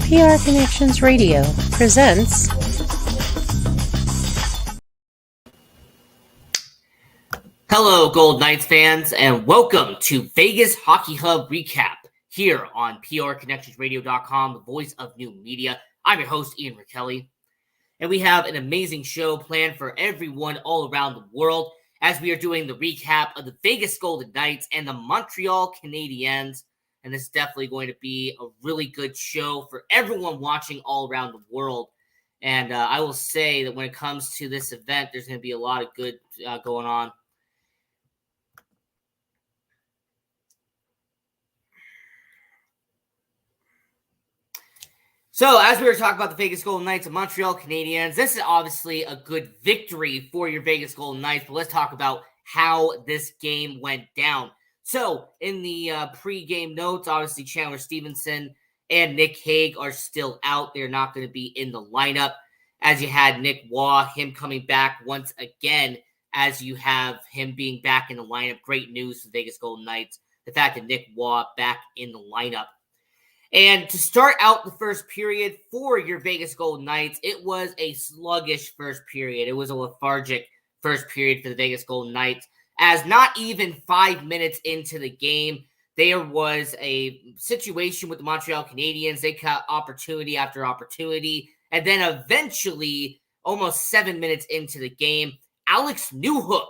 PR Connections Radio presents Hello, Gold Knights fans, and welcome to Vegas Hockey Hub Recap here on PRConnectionsRadio.com, the voice of new media. I'm your host, Ian Rakelli, and we have an amazing show planned for everyone all around the world as we are doing the recap of the Vegas Golden Knights and the Montreal Canadiens. And this is definitely going to be a really good show for everyone watching all around the world. And I will say that when it comes to this event, there's going to be a lot of good going on. So, as we were talking about the Vegas Golden Knights and Montreal Canadiens, this is obviously a good victory for your Vegas Golden Knights, but let's talk about how this game went down. So, in the pre-game notes, obviously Chandler Stevenson and Nick Hague are still out. They're not going to be in the lineup, as you had Nick Waugh, him coming back once again, as you have him being back in the lineup. Great news for the Vegas Golden Knights, the fact that Nick Waugh back in the lineup. And to start out the first period for your Vegas Golden Knights, it was a sluggish first period. It was a lethargic first period for the Vegas Golden Knights, as not even 5 minutes into the game, there was a situation with the Montreal Canadiens. They got opportunity after opportunity, and then eventually, almost 7 minutes into the game, Alex Newhook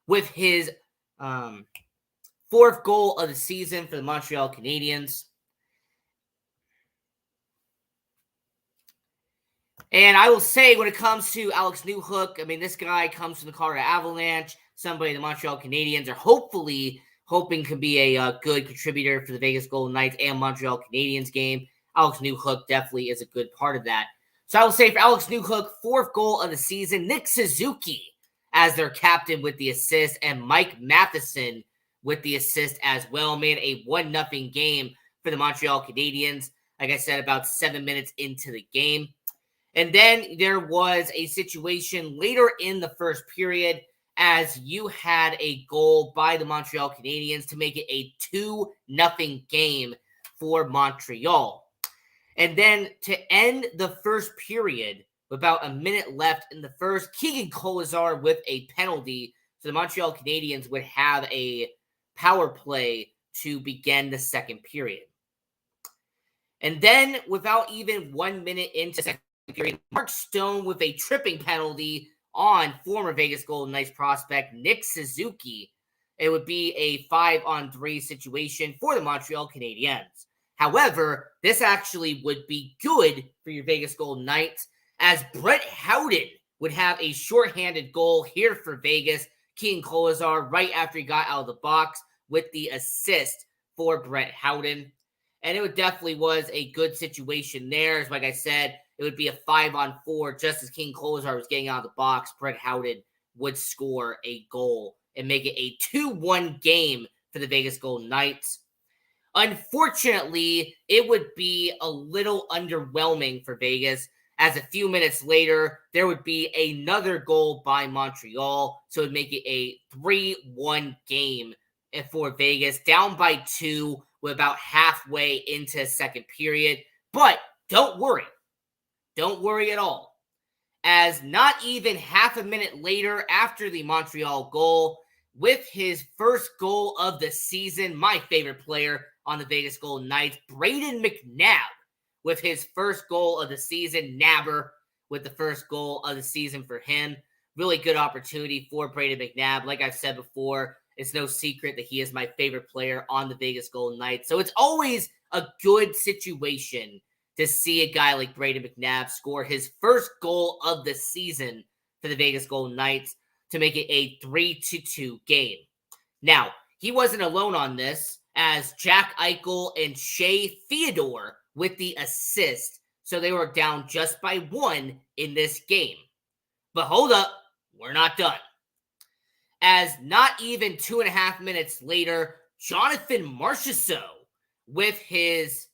with his fourth goal of the season for the Montreal Canadiens. And I will say, when it comes to Alex Newhook, I mean, this guy comes from the Colorado Avalanche, somebody the Montreal Canadiens are hoping can be a good contributor for the Vegas Golden Knights and Montreal Canadiens game. Alex Newhook definitely is a good part of that. So I will say for Alex Newhook, fourth goal of the season, Nick Suzuki as their captain with the assist, and Mike Matheson with the assist as well, made a 1-0 game for the Montreal Canadiens. Like I said, about 7 minutes into the game. And then there was a situation later in the first period as you had a goal by the Montreal Canadiens to make it a 2-0 game for Montreal. And then to end the first period, with about a minute left in the first, Keegan Kolesar with a penalty. So the Montreal Canadiens would have a power play to begin the second period. And then without even 1 minute into the second period, Mark Stone with a tripping penalty on former Vegas Golden Knights prospect Nick Suzuki. It would be a 5-on-3 situation for the Montreal Canadiens. However, this actually would be good for your Vegas Golden Knights, as Brett Howden would have a shorthanded goal here for Vegas. Keegan Kolesar right after he got out of the box with the assist for Brett Howden. And it definitely was a good situation there. As like I said, it would be a 5-on-4. Just as Keegan Kolesar was getting out of the box, Brett Howden would score a goal and make it a 2-1 game for the Vegas Golden Knights. Unfortunately, it would be a little underwhelming for Vegas, as a few minutes later, there would be another goal by Montreal. So it would make it a 3-1 game for Vegas, down by 2 with about halfway into the second period. But don't worry. Don't worry at all, as not even half a minute later after the Montreal goal, with his first goal of the season, my favorite player on the Vegas Golden Knights, Brayden McNabb, with his first goal of the season. Nabber with the first goal of the season for him. Really good opportunity for Brayden McNabb. Like I've said before, it's no secret that he is my favorite player on the Vegas Golden Knights. So it's always a good situation to see a guy like Brayden McNabb score his first goal of the season for the Vegas Golden Knights to make it a 3-2 game. Now, he wasn't alone on this, as Jack Eichel and Shea Theodore with the assist. So they were down just by 1 in this game. But hold up, we're not done. As not even 2.5 minutes later, Jonathan Marchessault with his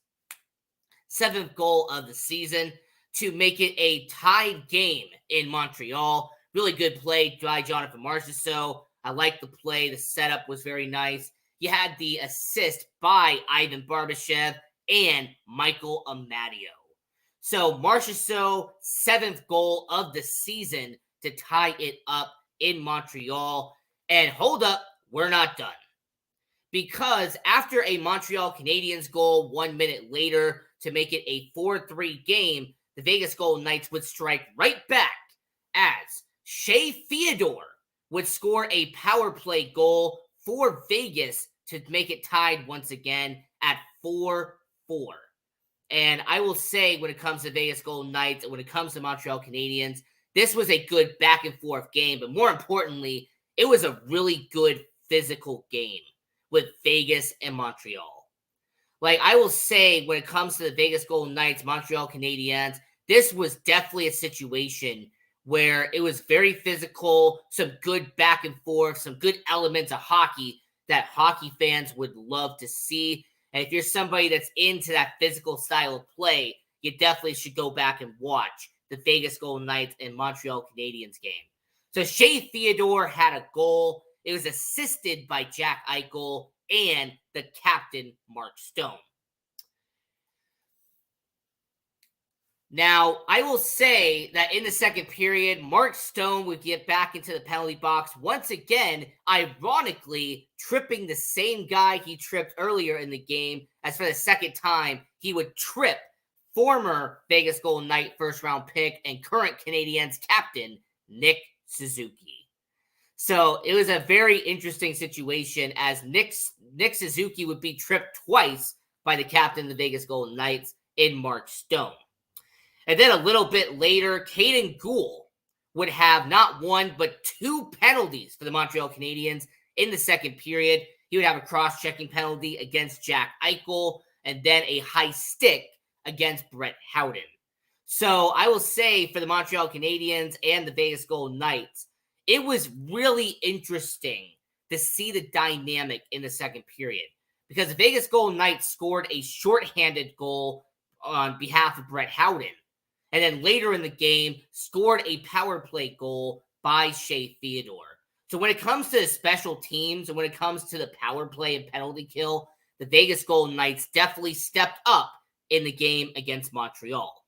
7th goal of the season to make it a tied game in Montreal. Really good play by Jonathan Marchessault. I like the play. The setup was very nice. You had the assist by Ivan Barbashev and Michael Amadio. So Marchessault, 7th goal of the season to tie it up in Montreal. And hold up, we're not done. Because after a Montreal Canadiens goal 1 minute later to make it a 4-3 game, the Vegas Golden Knights would strike right back as Shea Theodore would score a power play goal for Vegas to make it tied once again at 4-4. And I will say, when it comes to Vegas Golden Knights and when it comes to Montreal Canadiens, this was a good back and forth game. But more importantly, it was a really good physical game with Vegas and Montreal. Like, I will say, when it comes to the Vegas Golden Knights, Montreal Canadiens, this was definitely a situation where it was very physical, some good back and forth, some good elements of hockey that hockey fans would love to see. And if you're somebody that's into that physical style of play, you definitely should go back and watch the Vegas Golden Knights and Montreal Canadiens game. So Shea Theodore had a goal. It was assisted by Jack Eichel and the captain, Mark Stone. Now, I will say that in the second period, Mark Stone would get back into the penalty box once again, ironically tripping the same guy he tripped earlier in the game, as for the second time, he would trip former Vegas Golden Knight first-round pick and current Canadiens captain, Nick Suzuki. So it was a very interesting situation as Nick Suzuki would be tripped twice by the captain of the Vegas Golden Knights in Mark Stone. And then a little bit later, Caden Gould would have not one, but 2 penalties for the Montreal Canadiens in the second period. He would have a cross-checking penalty against Jack Eichel and then a high stick against Brett Howden. So I will say, for the Montreal Canadiens and the Vegas Golden Knights, it was really interesting to see the dynamic in the second period, because the Vegas Golden Knights scored a shorthanded goal on behalf of Brett Howden, and then later in the game scored a power play goal by Shea Theodore. So when it comes to the special teams and when it comes to the power play and penalty kill, the Vegas Golden Knights definitely stepped up in the game against Montreal.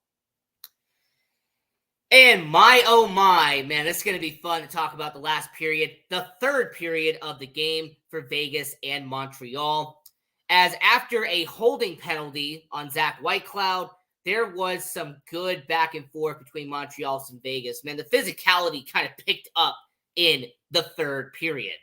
And my, oh my, man, this is going to be fun to talk about the last period, the third period of the game for Vegas and Montreal. As after a holding penalty on Zach Whitecloud, there was some good back and forth between Montreal and Vegas. Man, the physicality kind of picked up in the third period,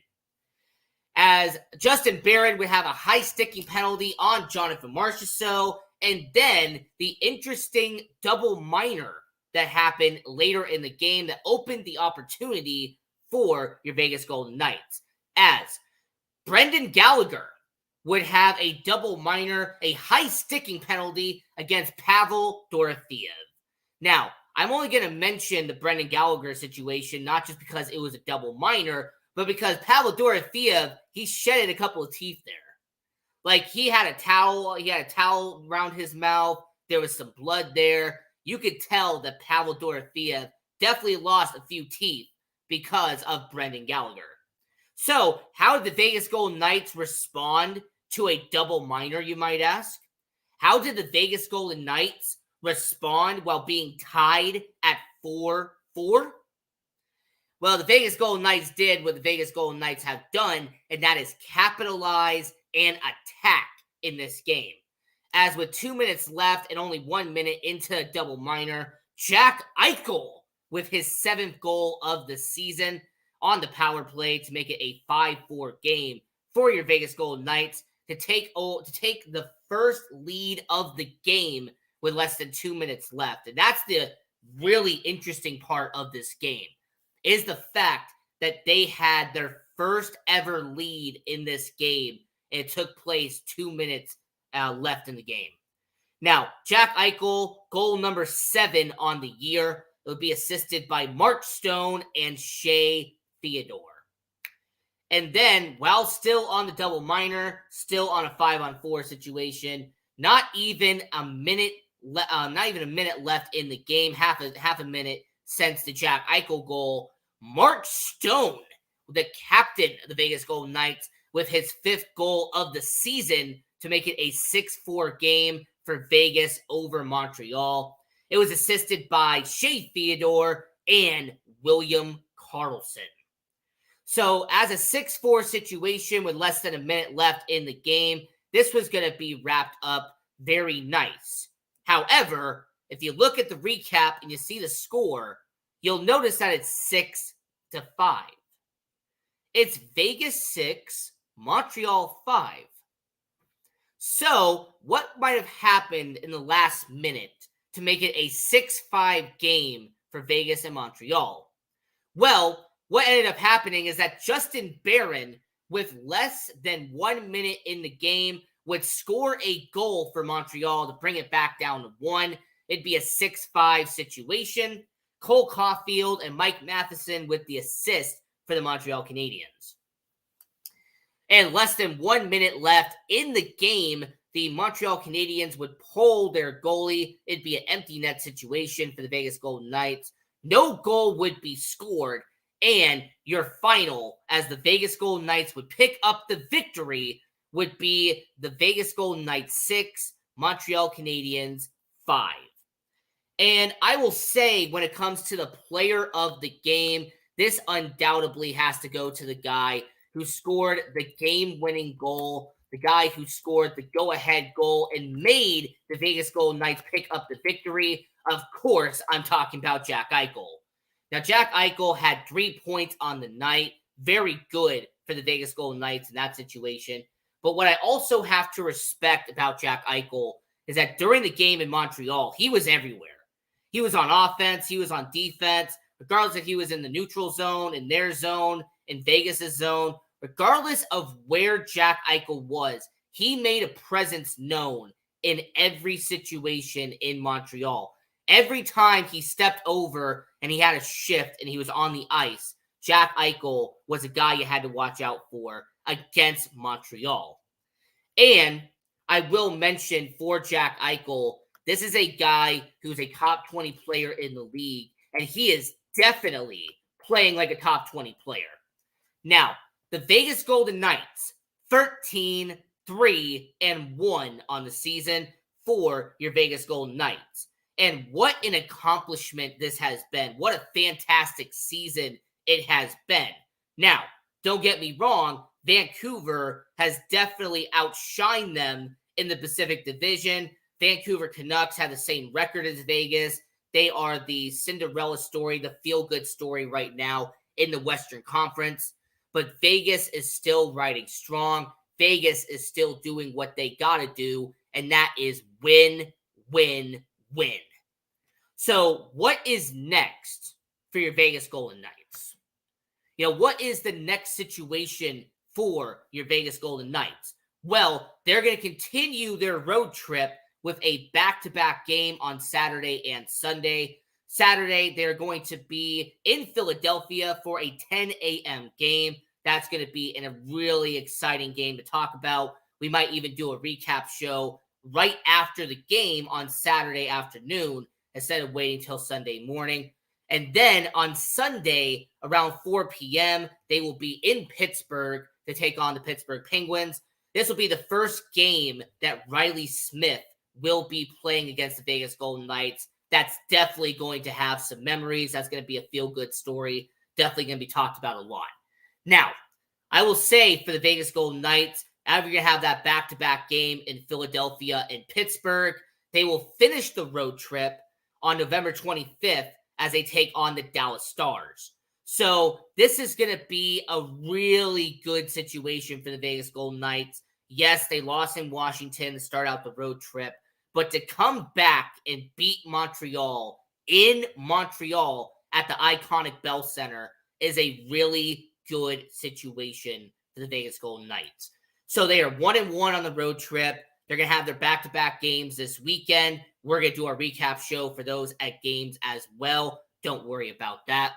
as Justin Barron would have a high sticking penalty on Jonathan Marchessault, and then the interesting double minor that happened later in the game that opened the opportunity for your Vegas Golden Knights, as Brendan Gallagher would have a double minor, a high sticking penalty against Pavel Dorofeev. Now, I'm only going to mention the Brendan Gallagher situation, not just because it was a double minor, but because Pavel Dorofeev, he shedded a couple of teeth there. Like, he had a towel around his mouth. There was some blood there. You could tell that Pavel Dorofeev definitely lost a few teeth because of Brendan Gallagher. So, how did the Vegas Golden Knights respond to a double minor, you might ask? How did the Vegas Golden Knights respond while being tied at 4-4? Well, the Vegas Golden Knights did what the Vegas Golden Knights have done, and that is capitalize and attack in this game. As with 2 minutes left and only 1 minute into a double minor, Jack Eichel with his 7th goal of the season on the power play to make it a 5-4 game for your Vegas Golden Knights to take the first lead of the game with less than 2 minutes left. And that's the really interesting part of this game, is the fact that they had their first ever lead in this game, and it took place 2 minutes left in the game. Now, Jack Eichel, goal number 7 on the year. It will be assisted by Mark Stone and Shea Theodore. And then, while still on the double minor, still on a 5-on-4 situation, not even a minute left in the game, half a minute since the Jack Eichel goal, Mark Stone, the captain of the Vegas Golden Knights, with his 5th goal of the season to make it a 6-4 game for Vegas over Montreal. It was assisted by Shea Theodore and William Carlson. So as a 6-4 situation with less than a minute left in the game, this was going to be wrapped up very nice. However, if you look at the recap and you see the score, you'll notice that it's 6-5. It's Vegas 6, Montreal 5. So what might have happened in the last minute to make it a 6-5 game for Vegas and Montreal? Well, what ended up happening is that Justin Barron, with less than 1 minute in the game, would score a goal for Montreal to bring it back down to 1. It'd be a 6-5 situation. Cole Caulfield and Mike Matheson with the assist for the Montreal Canadiens. And less than 1 minute left in the game, the Montreal Canadiens would pull their goalie. It'd be an empty net situation for the Vegas Golden Knights. No goal would be scored. And your final, as the Vegas Golden Knights would pick up the victory, would be the Vegas Golden Knights 6, Montreal Canadiens 5. And I will say, when it comes to the player of the game, this undoubtedly has to go to the guy who scored the game-winning goal, the guy who scored the go-ahead goal and made the Vegas Golden Knights pick up the victory. Of course, I'm talking about Jack Eichel. Now, Jack Eichel had 3 points on the night. Very good for the Vegas Golden Knights in that situation. But what I also have to respect about Jack Eichel is that during the game in Montreal, he was everywhere. He was on offense. He was on defense. Regardless if he was in the neutral zone, in their zone, in Vegas' zone, regardless of where Jack Eichel was, he made a presence known in every situation in Montreal. Every time he stepped over and he had a shift and he was on the ice, Jack Eichel was a guy you had to watch out for against Montreal. And I will mention for Jack Eichel, this is a guy who's a top 20 player in the league, and he is definitely playing like a top 20 player. Now, the Vegas Golden Knights, 13-3-1 on the season for your Vegas Golden Knights. And what an accomplishment this has been. What a fantastic season it has been. Now, don't get me wrong, Vancouver has definitely outshined them in the Pacific Division. Vancouver Canucks have the same record as Vegas. They are the Cinderella story, the feel-good story right now in the Western Conference. But Vegas is still riding strong. Vegas is still doing what they got to do, and that is win, win, win. So what is next for your Vegas Golden Knights? You know, what is the next situation for your Vegas Golden Knights? Well, they're going to continue their road trip with a back-to-back game on Saturday and Sunday. Saturday, they're going to be in Philadelphia for a 10 a.m. game. That's going to be a really exciting game to talk about. We might even do a recap show right after the game on Saturday afternoon instead of waiting till Sunday morning. And then on Sunday, around 4 p.m., they will be in Pittsburgh to take on the Pittsburgh Penguins. This will be the first game that Riley Smith will be playing against the Vegas Golden Knights. That's definitely going to have some memories. That's going to be a feel-good story. Definitely going to be talked about a lot. Now, I will say for the Vegas Golden Knights, after you're going to have that back-to-back game in Philadelphia and Pittsburgh, they will finish the road trip on November 25th as they take on the Dallas Stars. So this is going to be a really good situation for the Vegas Golden Knights. Yes, they lost in Washington to start out the road trip, but to come back and beat Montreal in Montreal at the iconic Bell Center is a really good situation for the Vegas Golden Knights. So they are 1-1 on the road trip. They're going to have their back-to-back games this weekend. We're going to do our recap show for those at games as well. Don't worry about that.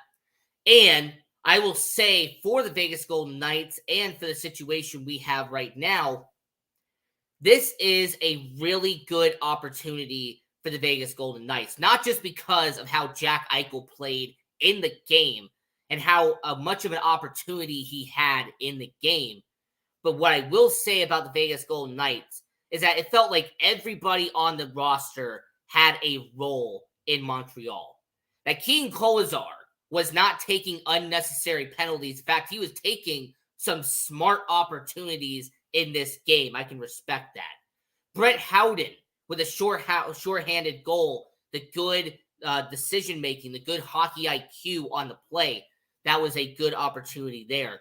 And I will say for the Vegas Golden Knights and for the situation we have right now, this is a really good opportunity for the Vegas Golden Knights, not just because of how Jack Eichel played in the game and how much of an opportunity he had in the game, but what I will say about the Vegas Golden Knights is that it felt like everybody on the roster had a role in Montreal. That Keegan Kolazar was not taking unnecessary penalties. In fact, he was taking some smart opportunities in this game. I can respect that. Brett Howden with a shorthanded goal, the good decision-making, the good hockey IQ on the play. That was a good opportunity there.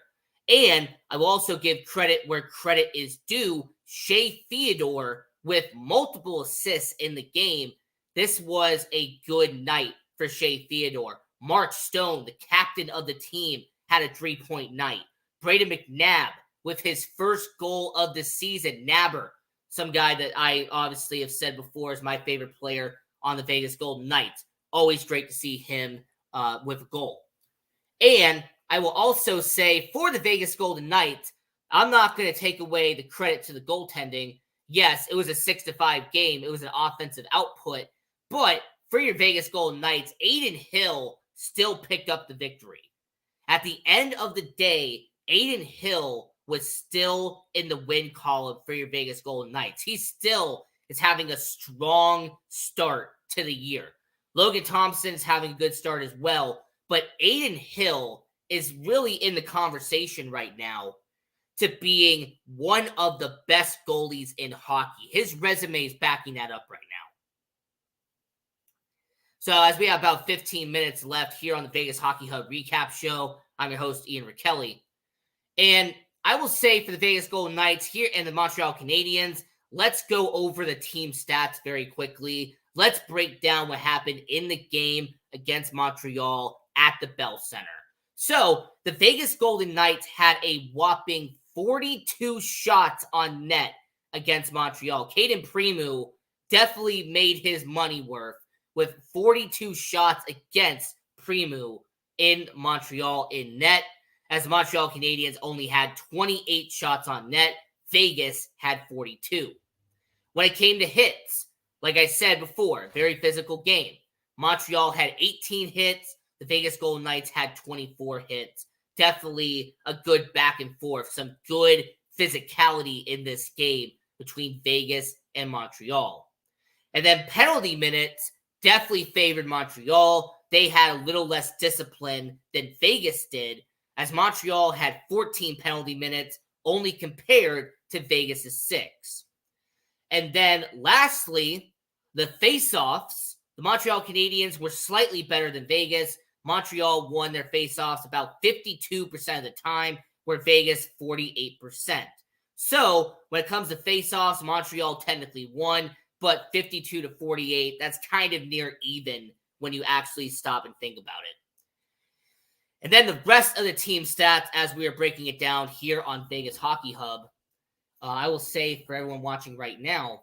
And I will also give credit where credit is due. Shea Theodore with multiple assists in the game. This was a good night for Shea Theodore. Mark Stone, the captain of the team, had a 3-point night. Braden McNabb with his first goal of the season. Nabber, some guy that I obviously have said before is my favorite player on the Vegas Golden Knights. Always great to see him with a goal. And I will also say for the Vegas Golden Knights, I'm not going to take away the credit to the goaltending. Yes, it was a 6-5 game. It was an offensive output. But for your Vegas Golden Knights, Adin Hill still picked up the victory. At the end of the day, Adin Hill was still in the win column for your Vegas Golden Knights. He still is having a strong start to the year. Logan Thompson is having a good start as well. But Adin Hill is really in the conversation right now to being one of the best goalies in hockey. His resume is backing that up right now. So as we have about 15 minutes left here on the Vegas Hockey Hub Recap Show, I'm your host, Ian Rickelli. And I will say for the Vegas Golden Knights here and the Montreal Canadiens, let's go over the team stats very quickly. Let's break down what happened in the game against Montreal at the Bell Center. So the Vegas Golden Knights had a whopping 42 shots on net against Montreal. Caden Premu definitely made his money worth with 42 shots against Premu in Montreal in net, as the Montreal Canadiens only had 28 shots on net. Vegas had 42. When it came to hits, like I said before, very physical game. Montreal had 18 hits. The Vegas Golden Knights had 24 hits. Definitely a good back and forth. Some good physicality in this game between Vegas and Montreal. And then penalty minutes definitely favored Montreal. They had a little less discipline than Vegas did, as Montreal had 14 penalty minutes, only compared to Vegas' 6. And then lastly, the faceoffs. The Montreal Canadiens were slightly better than Vegas. Montreal won their faceoffs about 52% of the time, where Vegas 48%. So when it comes to faceoffs, Montreal technically won, but 52-48, that's kind of near even when you actually stop and think about it. And then the rest of the team stats, as we are breaking it down here on Vegas Hockey Hub, I will say for everyone watching right now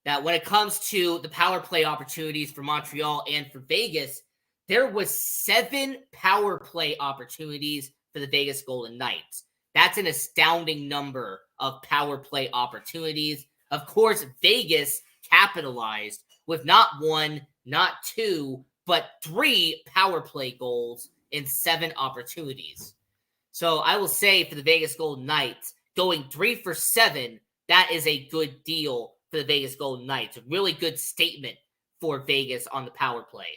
that when it comes to the power play opportunities for Montreal and for Vegas, there was 7 power play opportunities for the Vegas Golden Knights. That's an astounding number of power play opportunities. Of course, Vegas capitalized with not 1, not 2, but 3 power play goals in 7 opportunities. So I will say for the Vegas Golden Knights, going 3 for 7, that is a good deal for the Vegas Golden Knights. A really good statement for Vegas on the power play.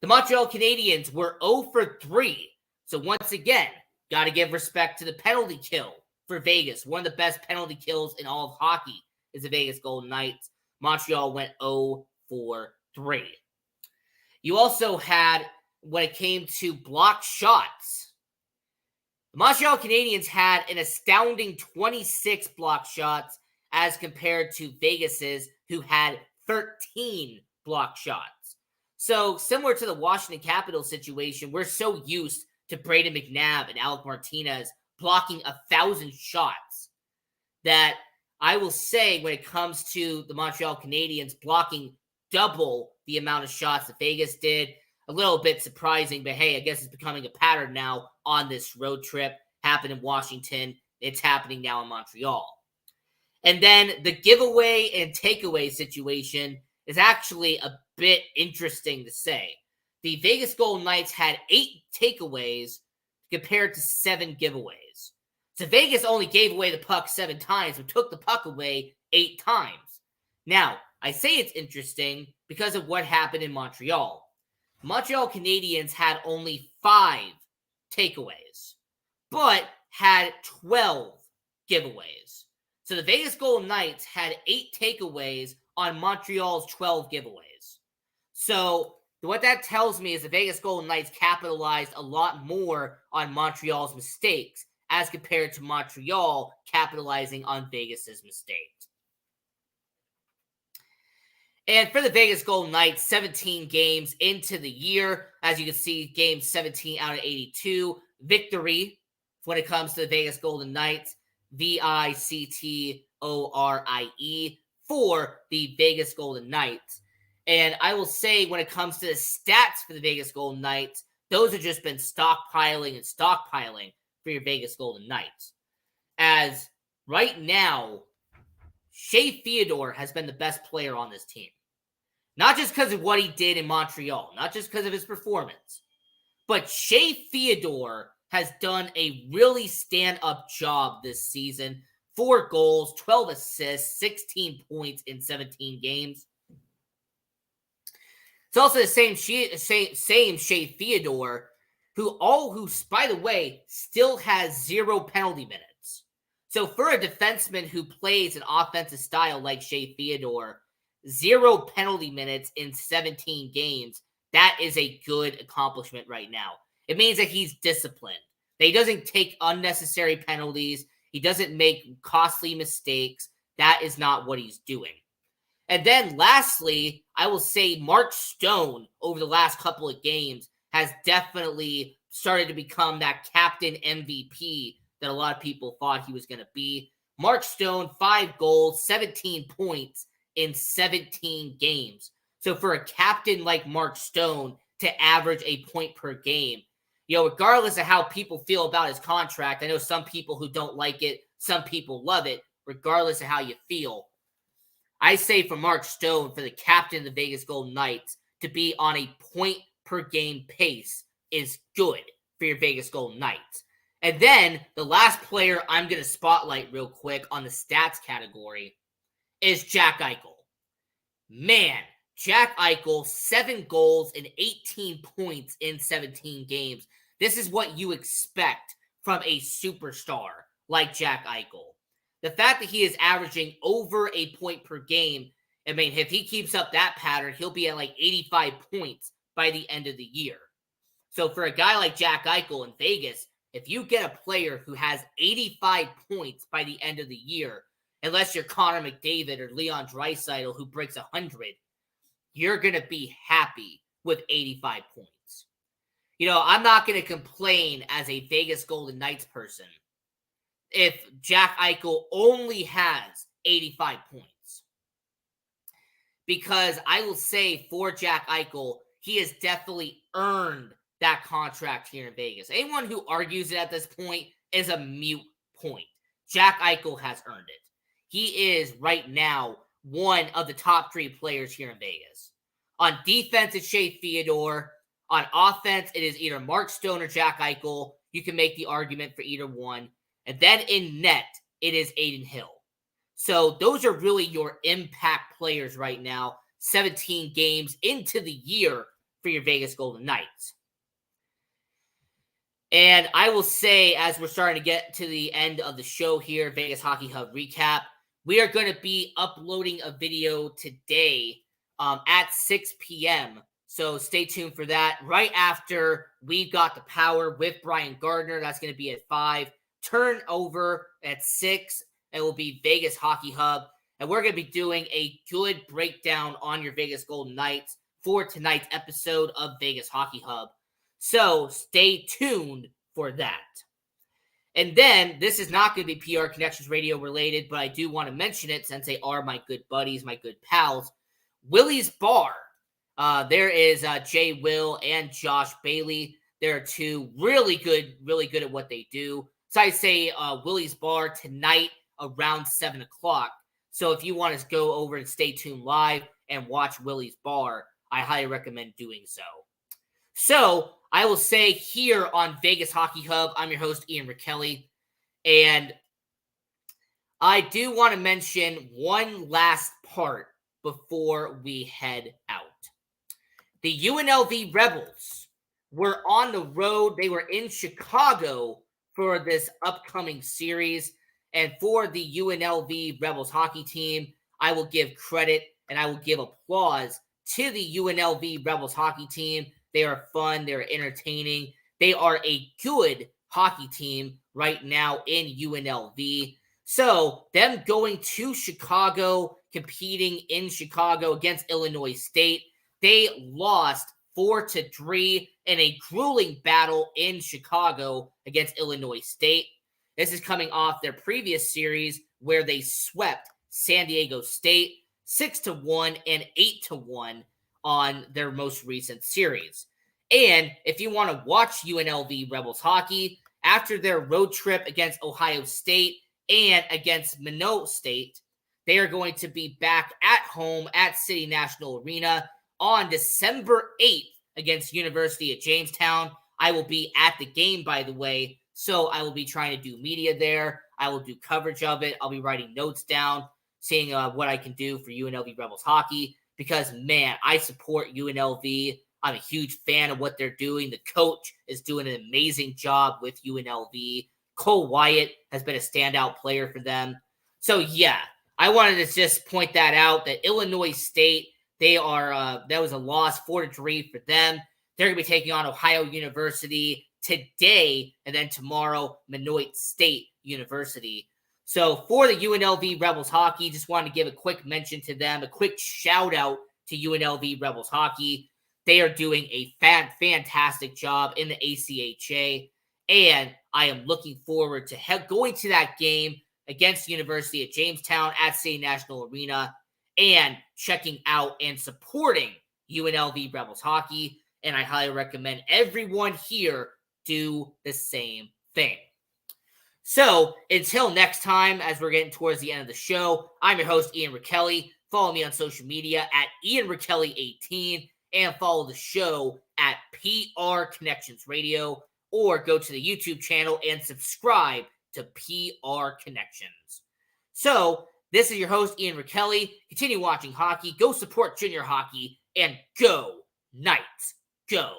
The Montreal Canadiens were 0 for 3. So once again, got to give respect to the penalty kill for Vegas. One of the best penalty kills in all of hockey is the Vegas Golden Knights. Montreal went 0 for 3. You also had, when it came to blocked shots, the Montreal Canadiens had an astounding 26 blocked shots as compared to Vegas's, who had 13 blocked shots. So similar to the Washington Capitals situation, we're so used to Braden McNabb and Alec Martinez blocking 1,000 shots that I will say when it comes to the Montreal Canadiens blocking double the amount of shots that Vegas did, a little bit surprising, but hey, I guess it's becoming a pattern now on this road trip. Happened in Washington. It's happening now in Montreal. And then the giveaway and takeaway situation is actually a bit interesting to say. The Vegas Golden Knights had 8 takeaways compared to 7 giveaways. So Vegas only gave away the puck 7 times, but took the puck away 8 times. Now, I say it's interesting because of what happened in Montreal. Montreal Canadiens had only 5 takeaways, but had 12 giveaways. So the Vegas Golden Knights had 8 takeaways on Montreal's 12 giveaways. So what that tells me is the Vegas Golden Knights capitalized a lot more on Montreal's mistakes as compared to Montreal capitalizing on Vegas's mistakes. And for the Vegas Golden Knights, 17 games into the year. As you can see, game 17 out of 82. Victory when it comes to the Vegas Golden Knights. Victorie for the Vegas Golden Knights. And I will say when it comes to the stats for the Vegas Golden Knights, those have just been stockpiling for your Vegas Golden Knights. As right now, Shea Theodore has been the best player on this team. Not just because of what he did in Montreal, not just because of his performance, but Shea Theodore has done a really stand-up job this season. 4 goals, 12 assists, 16 points in 17 games. It's also the same Shea Theodore, who, by the way, still has 0 penalty minutes. So for a defenseman who plays an offensive style like Shea Theodore, 0 penalty minutes in 17 games, that is a good accomplishment right now. It means that he's disciplined, that he doesn't take unnecessary penalties, he doesn't make costly mistakes. That is not what he's doing. And then lastly, I will say Mark Stone over the last couple of games has definitely started to become that captain MVP that a lot of people thought he was going to be. Mark Stone, 5 goals, 17 points in 17 games. So for a captain like Mark Stone to average a point per game, regardless of how people feel about his contract, I know some people who don't like it, some people love it, regardless of how you feel. I say for Mark Stone, for the captain of the Vegas Golden Knights, to be on a point per game pace is good for your Vegas Golden Knights. And then the last player I'm going to spotlight real quick on the stats category is Jack Eichel. Man, Jack Eichel, 7 goals and 18 points in 17 games. This is what you expect from a superstar like Jack Eichel. The fact that he is averaging over a point per game, I mean, if he keeps up that pattern, he'll be at like 85 points by the end of the year. So for a guy like Jack Eichel in Vegas, if you get a player who has 85 points by the end of the year, unless you're Connor McDavid or Leon Draisaitl who breaks 100, you're going to be happy with 85 points. I'm not going to complain as a Vegas Golden Knights person if Jack Eichel only has 85 points. Because I will say for Jack Eichel, he has definitely earned that contract here in Vegas. Anyone who argues it at this point is a mute point. Jack Eichel has earned it. He is right now one of the top 3 players here in Vegas. On defense, it's Shea Theodore. On offense, it is either Mark Stone or Jack Eichel. You can make the argument for either one. And then in net, it is Adin Hill. So those are really your impact players right now, 17 games into the year for your Vegas Golden Knights. And I will say, as we're starting to get to the end of the show here, Vegas Hockey Hub Recap, we are going to be uploading a video today at 6 p.m. So stay tuned for that. Right after We've Got the Power with Brian Gardner, that's going to be at 5. Turnover at 6. It will be Vegas Hockey Hub. And we're going to be doing a good breakdown on your Vegas Golden Knights for tonight's episode of Vegas Hockey Hub. So stay tuned for that. And then, this is not going to be PR Connections Radio related, but I do want to mention it since they are my good buddies, my good pals. Willie's Bar. There is Jay Will and Josh Bailey. They're 2 really good at what they do. So I say Willie's Bar tonight around 7 o'clock. So if you want to go over and stay tuned live and watch Willie's Bar, I highly recommend doing so. So I will say here on Vegas Hockey Hub, I'm your host, Ian Rickelli. And I do want to mention one last part before we head out. The UNLV Rebels were on the road. They were in Chicago for this upcoming series. And for the UNLV Rebels hockey team, I will give credit and I will give applause to the UNLV Rebels hockey team. They are fun. They're entertaining. They are a good hockey team right now in UNLV. So them going to Chicago, competing in Chicago against Illinois State, they lost 4-3 in a grueling battle in Chicago against Illinois State. This is coming off their previous series where they swept San Diego State 6-1 and 8-1 on their most recent series. And if you want to watch UNLV Rebels hockey, after their road trip against Ohio State and against Minot State, they are going to be back at home at City National Arena on December 8th against University of Jamestown. I will be at the game, by the way, so I will be trying to do media there. I will do coverage of it. I'll be writing notes down, seeing what I can do for UNLV Rebels hockey because, man, I support UNLV. I'm a huge fan of what they're doing. The coach is doing an amazing job with UNLV. Cole Wyatt has been a standout player for them. So, yeah, I wanted to just point that out, that Illinois State, they are that was a loss, 4-3 for them. They're going to be taking on Ohio University today, and then tomorrow, Minot State University. So for the UNLV Rebels hockey, just wanted to give a quick mention to them, a quick shout out to UNLV Rebels hockey. They are doing a fantastic job in the ACHA, and I am looking forward to going to that game against University of Jamestown at City National Arena and checking out and supporting UNLV Rebels hockey. And I highly recommend everyone here do the same thing. So until next time, as we're getting towards the end of the show, I'm your host, Ian Rakelli. Follow me on social media at Ian Rakelli18 and follow the show at PR Connections Radio, or go to the YouTube channel and subscribe to PR Connections. So this is your host, Ian Rakelli. Continue watching hockey, go support junior hockey, and go Knights, go!